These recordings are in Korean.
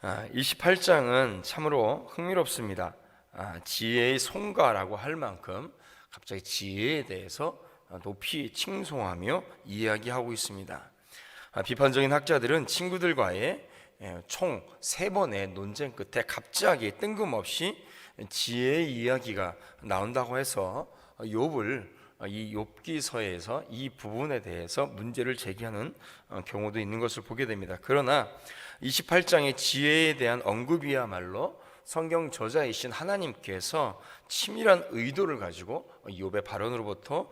28장은 참으로 흥미롭습니다. 지혜의 송가라고 할 만큼 갑자기 지혜에 대해서 높이 칭송하며 이야기하고 있습니다. 비판적인 학자들은 친구들과의 총 3번의 논쟁 끝에 갑자기 뜬금없이 지혜의 이야기가 나온다고 해서 이 욥기서에서 이 부분에 대해서 문제를 제기하는 경우도 있는 것을 보게 됩니다. 그러나 28장의 지혜에 대한 언급이야말로 성경 저자이신 하나님께서 치밀한 의도를 가지고 욥의 발언으로부터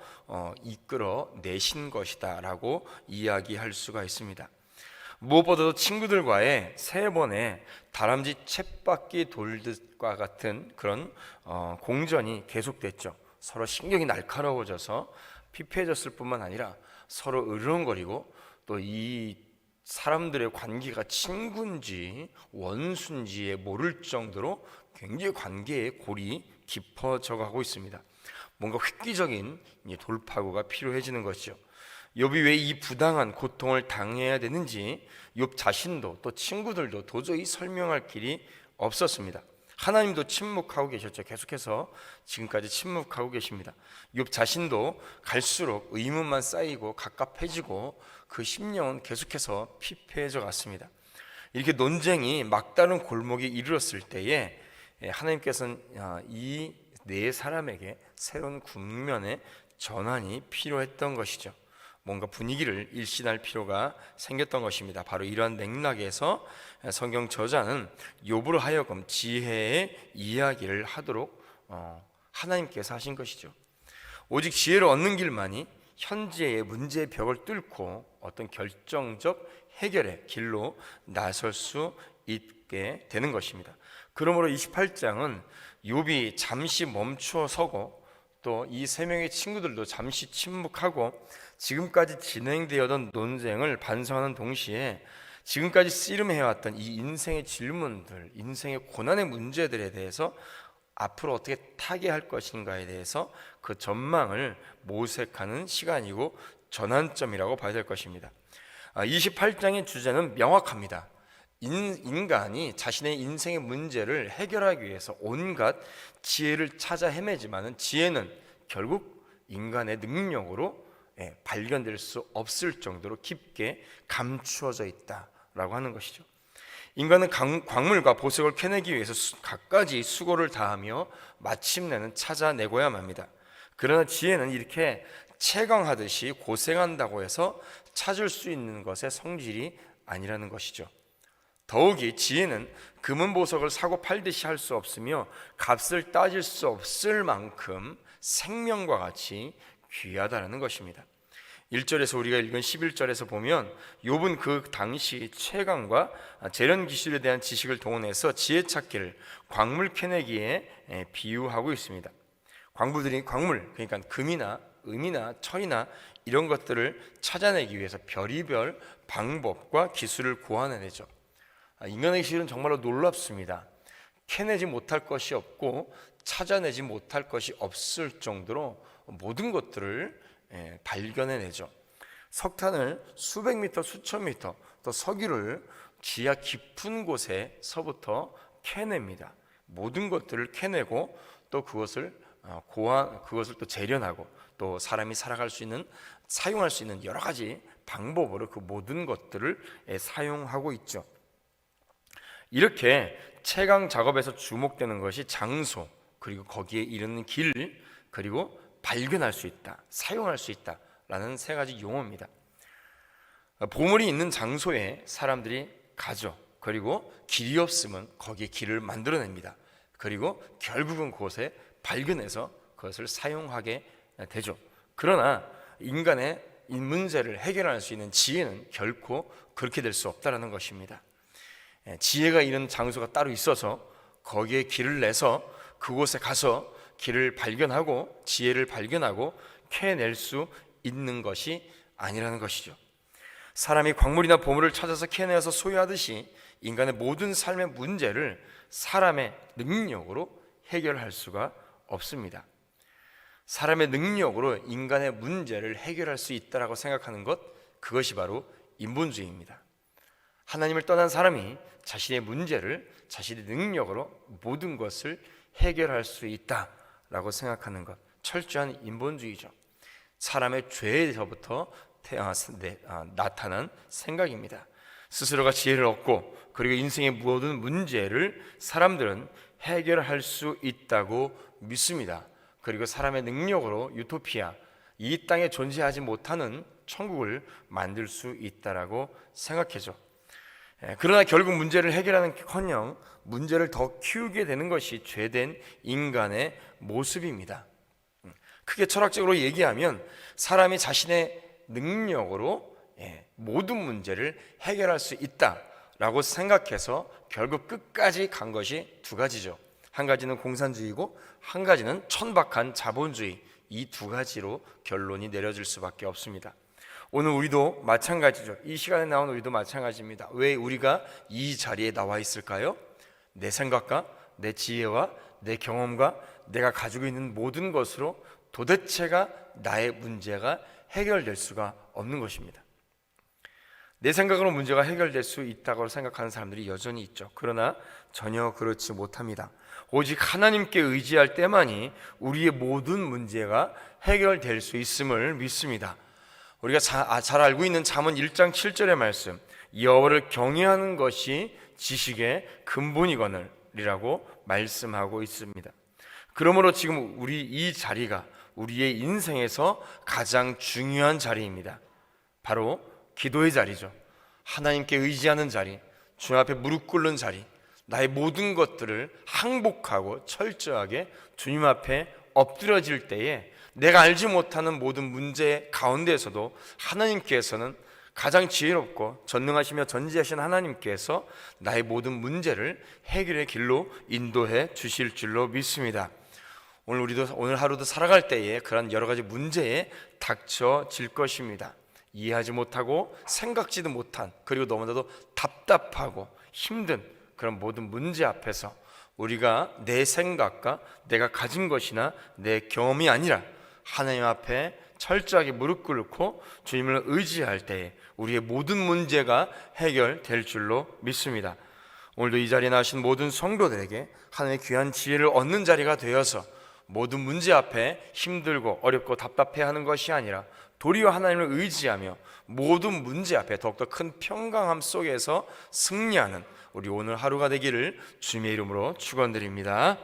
이끌어 내신 것이다라고 이야기할 수가 있습니다. 무엇보다도 친구들과의 3번의 다람쥐 쳇바퀴 돌듯과 같은 그런 공전이 계속됐죠. 서로 신경이 날카로워져서 피폐해졌을 뿐만 아니라 서로 으르렁거리고 또 이 사람들의 관계가 친구인지 원수인지 모를 정도로 굉장히 관계의 골이 깊어져 가고 있습니다. 뭔가 획기적인 돌파구가 필요해지는 것이죠. 욥이 왜 이 부당한 고통을 당해야 되는지 욥 자신도 또 친구들도 도저히 설명할 길이 없었습니다. 하나님도 침묵하고 계셨죠. 계속해서 지금까지 침묵하고 계십니다. 욥 자신도 갈수록 의문만 쌓이고 갑갑해지고 그 심령은 계속해서 피폐해져 갔습니다. 이렇게 논쟁이 막다른 골목에 이르렀을 때에 하나님께서는 이 네 사람에게 새로운 국면의 전환이 필요했던 것이죠. 뭔가 분위기를 일신할 필요가 생겼던 것입니다. 바로 이러한 맥락에서 성경 저자는 욥으로 하여금 지혜의 이야기를 하도록 하나님께서 하신 것이죠. 오직 지혜를 얻는 길만이 현재의 문제의 벽을 뚫고 어떤 결정적 해결의 길로 나설 수 있게 되는 것입니다. 그러므로 28장은 욥이 잠시 멈추어 서고 또 이 3명의 친구들도 잠시 침묵하고 지금까지 진행되었던 논쟁을 반성하는 동시에 지금까지 씨름해왔던 이 인생의 질문들, 인생의 고난의 문제들에 대해서 앞으로 어떻게 타개할 것인가에 대해서 그 전망을 모색하는 시간이고 전환점이라고 봐야 될 것입니다. 28장의 주제는 명확합니다. 인간이 자신의 인생의 문제를 해결하기 위해서 온갖 지혜를 찾아 헤매지만은 지혜는 결국 인간의 능력으로 발견될 수 없을 정도로 깊게 감추어져 있다라고 하는 것이죠. 인간은 광물과 보석을 캐내기 위해서 갖가지 수고를 다하며 마침내는 찾아내고야 맙니다. 그러나 지혜는 이렇게 채광하듯이 고생한다고 해서 찾을 수 있는 것의 성질이 아니라는 것이죠. 더욱이 지혜는 금은보석을 사고 팔듯이 할 수 없으며 값을 따질 수 없을 만큼 생명과 같이 귀하다는 것입니다. 1절에서 우리가 읽은 11절에서 보면 욥은 그 당시 채광과 재련 기술에 대한 지식을 동원해서 지혜 찾기를 광물 캐내기에 비유하고 있습니다. 광물, 그러니까 금이나 은이나 철이나 이런 것들을 찾아내기 위해서 별의별 방법과 기술을 고안해내죠. 인간의 기술은 정말로 놀랍습니다. 캐내지 못할 것이 없고 찾아내지 못할 것이 없을 정도로 모든 것들을 발견해내죠. 석탄을 수백 미터, 수천 미터, 또 석유를 지하 깊은 곳에서부터 캐냅니다. 모든 것들을 캐내고 또 그것을 또 재련하고 또 사람이 살아갈 수 있는, 사용할 수 있는 여러 가지 방법으로 그 모든 것들을 사용하고 있죠. 이렇게 채광 작업에서 주목되는 것이 장소, 그리고 거기에 이르는 길, 그리고 발견할 수 있다, 사용할 수 있다라는 3가지 용어입니다. 보물이 있는 장소에 사람들이 가죠. 그리고 길이 없으면 거기에 길을 만들어냅니다. 그리고 결국은 그곳에 발견해서 그것을 사용하게 되죠. 그러나 인간의 이 문제를 해결할 수 있는 지혜는 결코 그렇게 될 수 없다는 것입니다. 지혜가 있는 장소가 따로 있어서 거기에 길을 내서 그곳에 가서 길을 발견하고 지혜를 발견하고 캐낼 수 있는 것이 아니라는 것이죠. 사람이 광물이나 보물을 찾아서 캐내어서 소유하듯이 인간의 모든 삶의 문제를 사람의 능력으로 해결할 수가 없습니다. 사람의 능력으로 인간의 문제를 해결할 수 있다고 생각하는 것, 그것이 바로 인본주의입니다. 하나님을 떠난 사람이 자신의 문제를 자신의 능력으로 모든 것을 해결할 수 있다라고 생각하는 것, 철저한 인본주의죠. 사람의 죄에서부터 나타난 생각입니다. 스스로가 지혜를 얻고 그리고 인생의 모든 문제를 사람들은 해결할 수 있다고 믿습니다. 그리고 사람의 능력으로 유토피아, 이 땅에 존재하지 못하는 천국을 만들 수 있다라고 생각해죠. 그러나 결국 문제를 해결하는커녕 문제를 더 키우게 되는 것이 죄된 인간의 모습입니다. 크게 철학적으로 얘기하면 사람이 자신의 능력으로 모든 문제를 해결할 수 있다라고 생각해서 결국 끝까지 간 것이 두 가지죠. 한 가지는 공산주의고 한 가지는 천박한 자본주의, 이 두 가지로 결론이 내려질 수밖에 없습니다. 오늘 우리도 마찬가지죠. 이 시간에 나온 우리도 마찬가지입니다. 왜 우리가 이 자리에 나와 있을까요? 내 생각과 내 지혜와 내 경험과 내가 가지고 있는 모든 것으로 도대체가 나의 문제가 해결될 수가 없는 것입니다. 내 생각으로 문제가 해결될 수 있다고 생각하는 사람들이 여전히 있죠. 그러나 전혀 그렇지 못합니다. 오직 하나님께 의지할 때만이 우리의 모든 문제가 해결될 수 있음을 믿습니다. 우리가 잘 알고 있는 잠언 1장 7절의 말씀, 여호와를 경외하는 것이 지식의 근본이거늘이라고 말씀하고 있습니다. 그러므로 지금 우리 이 자리가 우리의 인생에서 가장 중요한 자리입니다. 바로 기도의 자리죠. 하나님께 의지하는 자리, 주님 앞에 무릎 꿇는 자리, 나의 모든 것들을 항복하고 철저하게 주님 앞에 엎드려질 때에 내가 알지 못하는 모든 문제 가운데에서도 하나님께서는 가장 지혜롭고 전능하시며 전지하신 하나님께서 나의 모든 문제를 해결의 길로 인도해 주실 줄로 믿습니다. 오늘 하루도 살아갈 때에 그런 여러 가지 문제에 닥쳐질 것입니다. 이해하지 못하고 생각지도 못한, 그리고 너무나도 답답하고 힘든 그런 모든 문제 앞에서 우리가 내 생각과 내가 가진 것이나 내 경험이 아니라 하나님 앞에 철저하게 무릎 꿇고 주님을 의지할 때에 우리의 모든 문제가 해결될 줄로 믿습니다. 오늘도 이 자리에 나오신 모든 성도들에게 하나님의 귀한 지혜를 얻는 자리가 되어서 모든 문제 앞에 힘들고 어렵고 답답해하는 것이 아니라 도리어 하나님을 의지하며 모든 문제 앞에 더욱더 큰 평강함 속에서 승리하는 우리 오늘 하루가 되기를 주님의 이름으로 축원드립니다.